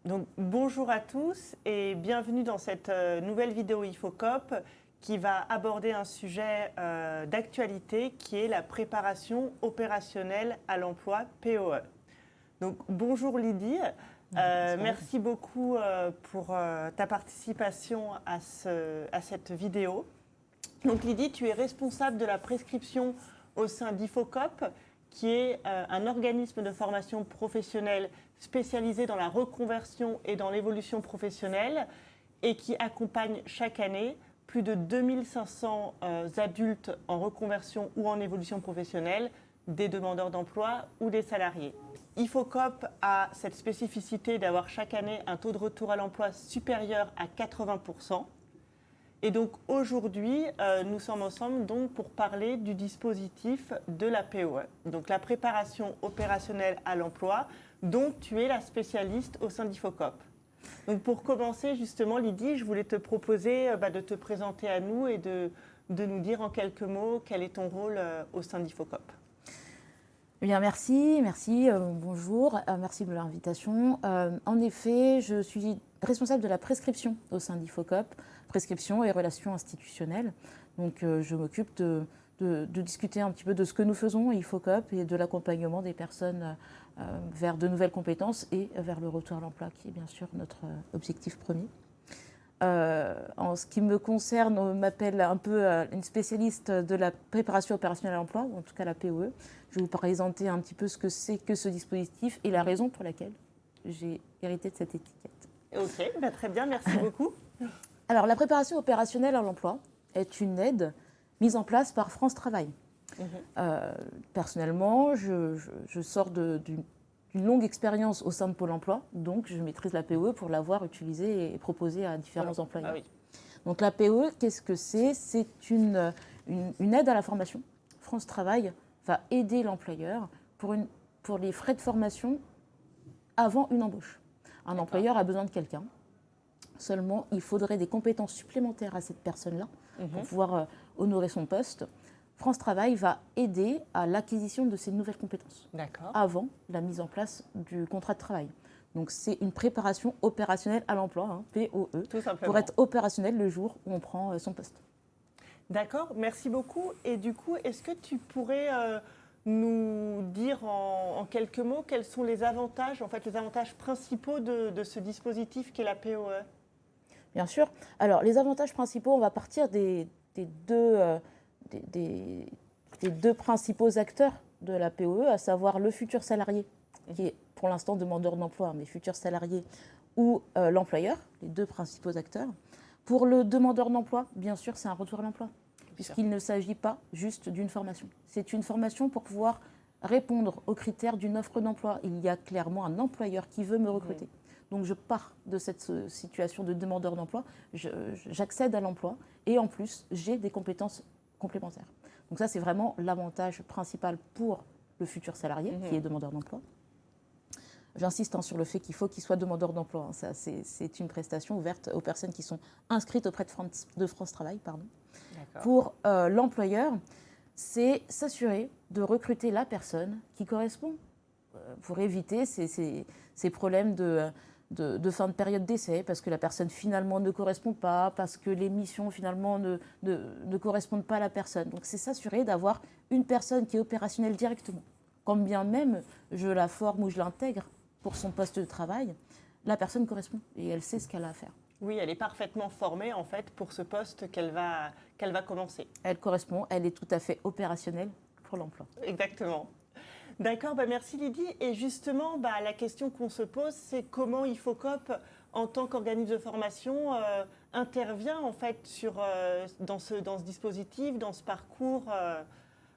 Donc, bonjour à tous et bienvenue dans cette nouvelle vidéo IFOCOP qui va aborder un sujet d'actualité qui est la préparation opérationnelle à l'emploi POE. Donc, bonjour Lydie, merci beaucoup pour ta participation à cette vidéo. Donc Lydie, tu es responsable de la prescription au sein d'IFOCOP, qui est un organisme de formation professionnelle spécialisé dans la reconversion et dans l'évolution professionnelle et qui accompagne chaque année plus de 2500 adultes en reconversion ou en évolution professionnelle, des demandeurs d'emploi ou des salariés. IFOCOP a cette spécificité d'avoir chaque année un taux de retour à l'emploi supérieur à 80%. Et donc aujourd'hui, nous sommes ensemble donc pour parler du dispositif de la POE, donc la préparation opérationnelle à l'emploi, dont tu es la spécialiste au sein d'IFOCOP. Donc pour commencer justement, Lydie, je voulais te proposer de te présenter à nous et de nous dire en quelques mots quel est ton rôle au sein d'IFOCOP. Eh bien, merci, bonjour, merci de l'invitation. En effet, je suis responsable de la prescription au sein d'IFOCOP, prescription et relations institutionnelles. Donc, je m'occupe de discuter un petit peu de ce que nous faisons à IFOCOP et de l'accompagnement des personnes vers de nouvelles compétences et vers le retour à l'emploi, qui est bien sûr notre objectif premier. En ce qui me concerne, on m'appelle un peu une spécialiste de la préparation opérationnelle à l'emploi, ou en tout cas la POE. Je vais vous présenter un petit peu ce que c'est que ce dispositif et la raison pour laquelle j'ai hérité de cette étiquette. Ok, très bien, merci beaucoup. Alors, la préparation opérationnelle à l'emploi est une aide mise en place par France Travail. Personnellement, je sors d'une longue expérience au sein de Pôle emploi, donc je maîtrise la POE pour l'avoir utilisée et proposée à différents employeurs. Ah oui. Donc la POE, qu'est-ce que c'est? C'est une aide à la formation. France Travail va aider l'employeur pour les frais de formation avant une embauche. Un employeur a besoin de quelqu'un. Seulement, il faudrait des compétences supplémentaires à cette personne-là pour pouvoir honorer son poste. France Travail va aider à l'acquisition de ces nouvelles compétences avant la mise en place du contrat de travail. Donc, c'est une préparation opérationnelle à l'emploi, POE, pour être opérationnel le jour où on prend son poste. D'accord, merci beaucoup. Et du coup, est-ce que tu pourrais nous dire en quelques mots quels sont les avantages, les avantages principaux de ce dispositif qu'est la POE? Bien sûr. Alors, les avantages principaux, on va partir des deux principaux acteurs de la POE, à savoir le futur salarié, qui est pour l'instant demandeur d'emploi, mais futur salarié, ou l'employeur, les deux principaux acteurs. Pour le demandeur d'emploi, bien sûr, c'est un retour à l'emploi, puisqu'il ne s'agit pas juste d'une formation. C'est une formation pour pouvoir répondre aux critères d'une offre d'emploi. Il y a clairement un employeur qui veut me recruter. Donc je pars de cette situation de demandeur d'emploi, j'accède à l'emploi et en plus, j'ai des compétences complémentaires. Donc ça, c'est vraiment l'avantage principal pour le futur salarié qui est demandeur d'emploi. J'insiste sur le fait qu'il faut qu'il soit demandeur d'emploi. Ça, c'est une prestation ouverte aux personnes qui sont inscrites auprès de France Travail. Pour l'employeur, c'est s'assurer de recruter la personne qui correspond pour éviter ces problèmes de fin de période d'essai, parce que la personne finalement ne correspond pas, parce que les missions finalement ne correspondent pas à la personne. Donc c'est s'assurer d'avoir une personne qui est opérationnelle directement. Quand bien même je la forme ou je l'intègre pour son poste de travail, la personne correspond et elle sait ce qu'elle a à faire. Oui, elle est parfaitement formée en fait pour ce poste qu'elle va commencer. Elle correspond, elle est tout à fait opérationnelle pour l'emploi. Exactement. D'accord, merci Lydie. Et justement, la question qu'on se pose, c'est comment IFOCOP, en tant qu'organisme de formation, intervient en fait dans ce dispositif, dans ce parcours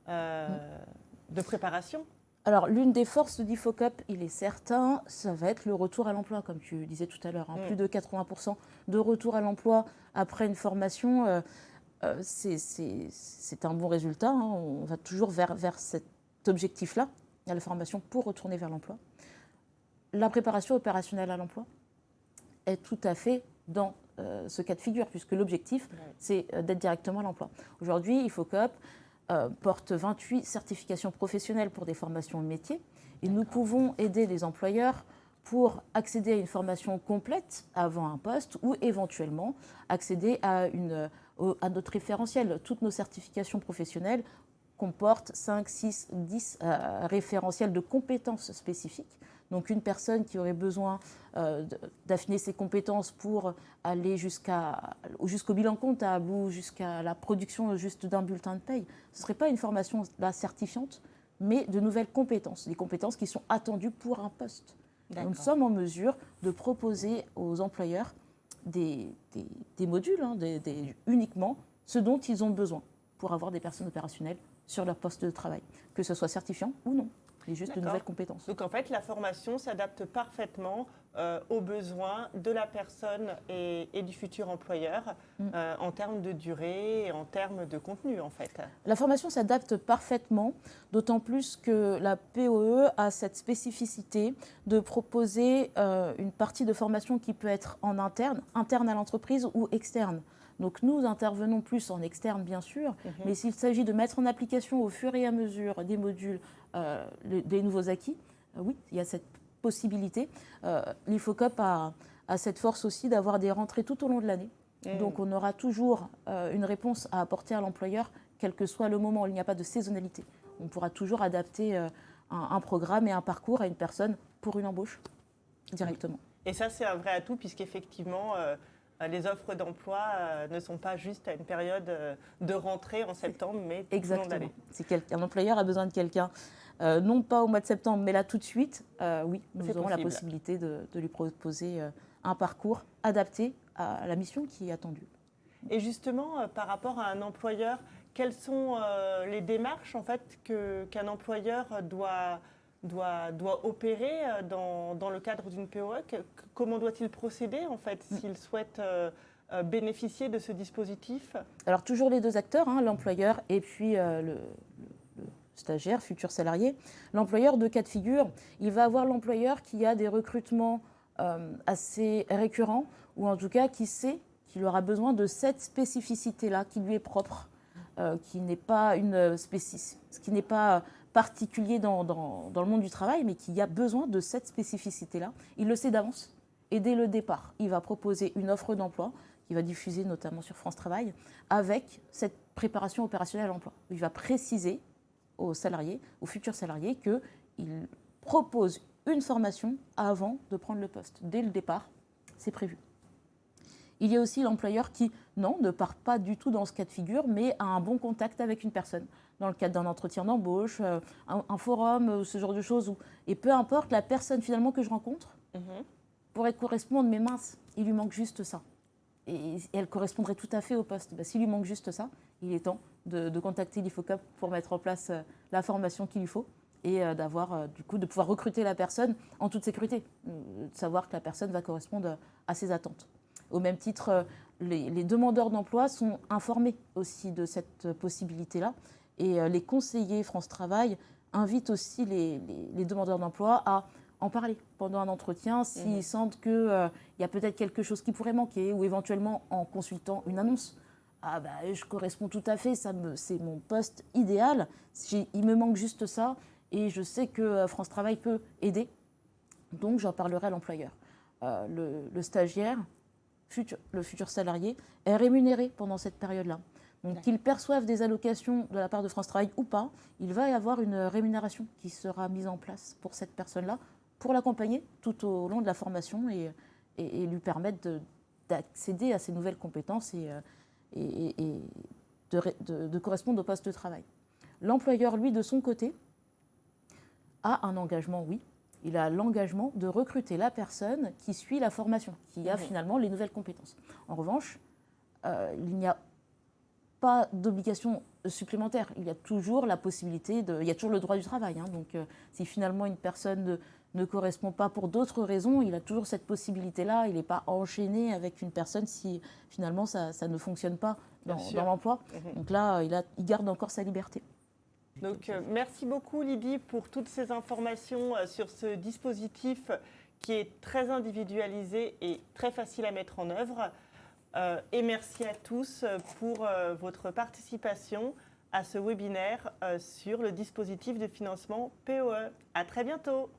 de préparation. Alors, l'une des forces d'IFOCOP, il est certain, ça va être le retour à l'emploi, comme tu disais tout à l'heure. Plus de 80% de retour à l'emploi après une formation, c'est un bon résultat. On va toujours vers cet objectif-là, à la formation pour retourner vers l'emploi. La préparation opérationnelle à l'emploi est tout à fait dans ce cas de figure, puisque l'objectif, c'est d'être directement à l'emploi. Aujourd'hui, IFOCOP porte 28 certifications professionnelles pour des formations de métier. Et nous pouvons aider les employeurs pour accéder à une formation complète avant un poste ou éventuellement accéder à notre référentiel. Toutes nos certifications professionnelles comportent 5, 6, 10 référentiels de compétences spécifiques. Donc une personne qui aurait besoin d'affiner ses compétences pour aller jusqu'au bilan comptable ou jusqu'à la production juste d'un bulletin de paye, ce ne serait pas une formation certifiante, mais de nouvelles compétences, des compétences qui sont attendues pour un poste. Nous sommes en mesure de proposer aux employeurs des modules, uniquement ce dont ils ont besoin pour avoir des personnes opérationnelles sur leur poste de travail, que ce soit certifiant ou non. Et juste de nouvelles compétences. Donc en fait, la formation s'adapte parfaitement aux besoins de la personne et du futur employeur en termes de durée et en termes de contenu en fait. La formation s'adapte parfaitement, d'autant plus que la POE a cette spécificité de proposer une partie de formation qui peut être en interne à l'entreprise ou externe. Donc nous intervenons plus en externe bien sûr, mais s'il s'agit de mettre en application au fur et à mesure des modules, des nouveaux acquis, oui, il y a cette possibilité. L'IFOCOP a cette force aussi d'avoir des rentrées tout au long de l'année. Donc on aura toujours une réponse à apporter à l'employeur, quel que soit le moment. Il n'y a pas de saisonnalité. On pourra toujours adapter un programme et un parcours à une personne pour une embauche directement. Et ça, c'est un vrai atout puisqu'effectivement, les offres d'emploi ne sont pas juste à une période de rentrée en septembre, mais tout au long de l'année. Si un employeur a besoin de quelqu'un, non pas au mois de septembre, mais là tout de suite, oui, nous aurons la possibilité de lui proposer un parcours adapté à la mission qui est attendue. Et justement, par rapport à un employeur, quelles sont les démarches en fait, qu'un employeur doit opérer dans le cadre d'une POE? Comment doit-il procéder en fait s'il souhaite bénéficier de ce dispositif? Alors toujours les deux acteurs, l'employeur et puis le stagiaire, futur salarié. L'employeur, deux cas de figure, il va avoir l'employeur qui a des recrutements assez récurrents ou en tout cas qui sait qu'il aura besoin de cette spécificité-là qui lui est propre, qui n'est pas particulier dans le monde du travail, mais qui a besoin de cette spécificité-là. Il le sait d'avance. Et dès le départ, il va proposer une offre d'emploi qui va diffuser notamment sur France Travail avec cette préparation opérationnelle à l'emploi. Il va préciser aux salariés, aux futurs salariés, qu'il propose une formation avant de prendre le poste. Dès le départ, c'est prévu. Il y a aussi l'employeur qui, non, ne part pas du tout dans ce cas de figure, mais a un bon contact avec une personne, dans le cadre d'un entretien d'embauche, un forum, ce genre de choses. Et peu importe la personne finalement que je rencontre, pourrait correspondre, mais mince, il lui manque juste ça. Et elle correspondrait tout à fait au poste. S'il lui manque juste ça, il est temps de contacter l'IFOCOP pour mettre en place la formation qu'il lui faut et de pouvoir recruter la personne en toute sécurité, de savoir que la personne va correspondre à ses attentes. Au même titre, les demandeurs d'emploi sont informés aussi de cette possibilité-là. Et les conseillers France Travail invitent aussi les demandeurs d'emploi à en parler pendant un entretien s'ils sentent qu'il y a peut-être quelque chose qui pourrait manquer ou éventuellement en consultant une annonce. Ah je corresponds tout à fait, c'est mon poste idéal, il me manque juste ça et je sais que France Travail peut aider, donc j'en parlerai à l'employeur. Le stagiaire, le futur salarié, est rémunéré pendant cette période-là. Donc qu'il perçoive des allocations de la part de France Travail ou pas, il va y avoir une rémunération qui sera mise en place pour cette personne-là, pour l'accompagner tout au long de la formation et lui permettre d'accéder à ces nouvelles compétences et de correspondre au poste de travail. L'employeur, lui, de son côté, a un engagement, oui. Il a l'engagement de recruter la personne qui suit la formation, qui a finalement les nouvelles compétences. En revanche, il n'y a pas d'obligation supplémentaire. Il y a toujours la possibilité, il y a toujours le droit du travail. Donc, si finalement une personne ne correspond pas pour d'autres raisons, il a toujours cette possibilité-là. Il n'est pas enchaîné avec une personne si finalement ça ne fonctionne pas dans l'emploi. Donc là, il garde encore sa liberté. Donc, merci beaucoup Lydie pour toutes ces informations sur ce dispositif qui est très individualisé et très facile à mettre en œuvre. Et merci à tous pour votre participation à ce webinaire sur le dispositif de financement POE. À très bientôt.